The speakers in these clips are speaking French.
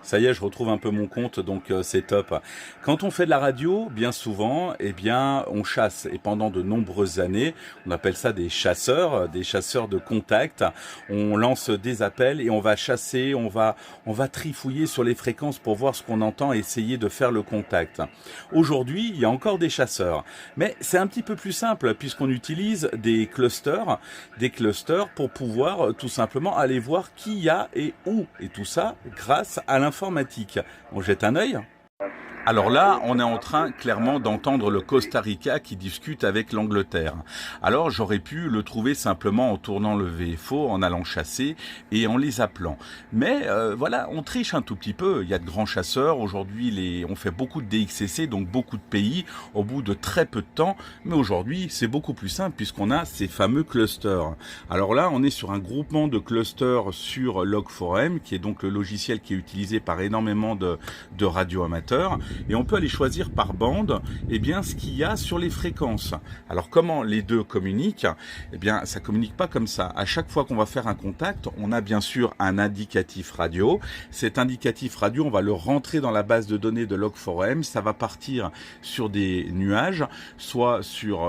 Ça y est, je retrouve un peu mon compte, donc c'est top. Quand on fait de la radio, bien souvent, eh bien, on chasse. Et pendant de nombreuses années, on appelle ça des chasseurs de contact. On lance des appels et on va chasser, on va trifouiller sur les fréquences pour voir ce qu'on entend et essayer de faire le contact. Aujourd'hui, il y a encore des chasseurs. Mais c'est un petit peu plus simple puisqu'on utilise des clusters pour pouvoir tout simplement aller voir qui y a et où. Et tout ça grâce à l'informatique. On jette un œil. Alors là, on est en train clairement d'entendre le Costa Rica qui discute avec l'Angleterre. Alors j'aurais pu le trouver simplement en tournant le VFO, en allant chasser et en les appelant. Mais voilà, on triche un tout petit peu. Il y a de grands chasseurs. Aujourd'hui, on fait beaucoup de DXCC, donc beaucoup de pays, au bout de très peu de temps. Mais aujourd'hui, c'est beaucoup plus simple puisqu'on a ces fameux clusters. Alors là, on est sur un groupement de clusters sur Log4j, qui est donc le logiciel qui est utilisé par énormément de radio-amateurs. Et on peut aller choisir par bande ce qu'il y a sur les fréquences. Alors comment les deux communiquent? Eh bien, ça communique pas comme ça. À chaque fois qu'on va faire un contact, on a bien sûr un indicatif radio. Cet indicatif radio, on va le rentrer dans la base de données de Log4j. Ça va partir sur des nuages, soit sur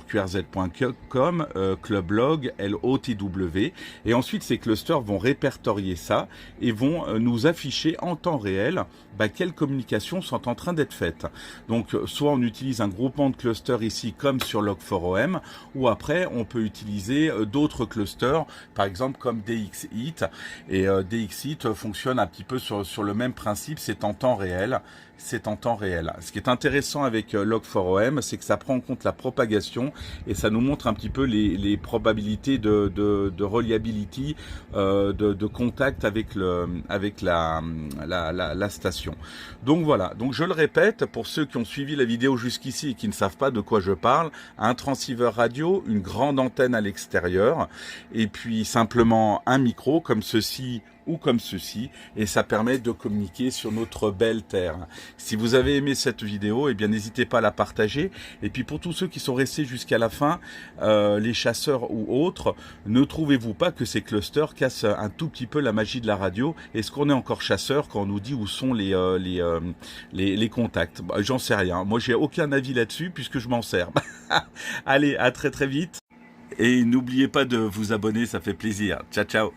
qrz.com, Clublog, LOTW. Et ensuite, ces clusters vont répertorier ça et vont nous afficher en temps réel quelles communications sont en train d'être faites. Donc, soit on utilise un groupement de clusters ici, comme sur Log4j, ou après, on peut utiliser d'autres clusters, par exemple comme DXIT. Et DXIT fonctionne un petit peu sur le même principe, c'est en temps réel. C'est en temps réel. Ce qui est intéressant avec Log4j, c'est que ça prend en compte la propagation et ça nous montre un petit peu les probabilités de reliability, de contact avec la station. Donc voilà. Donc je le répète, pour ceux qui ont suivi la vidéo jusqu'ici et qui ne savent pas de quoi je parle, un transceiver radio, une grande antenne à l'extérieur et puis simplement un micro comme ceci ou comme ceci, et ça permet de communiquer sur notre belle terre. Si vous avez aimé cette vidéo, n'hésitez pas à la partager. Et puis pour tous ceux qui sont restés jusqu'à la fin, les chasseurs ou autres, ne trouvez-vous pas que ces clusters cassent un tout petit peu la magie de la radio? Est-ce qu'on est encore chasseur quand on nous dit où sont les contacts? J'en sais rien. Moi, j'ai aucun avis là-dessus puisque je m'en sers. Allez, à très très vite. Et n'oubliez pas de vous abonner, ça fait plaisir. Ciao, ciao.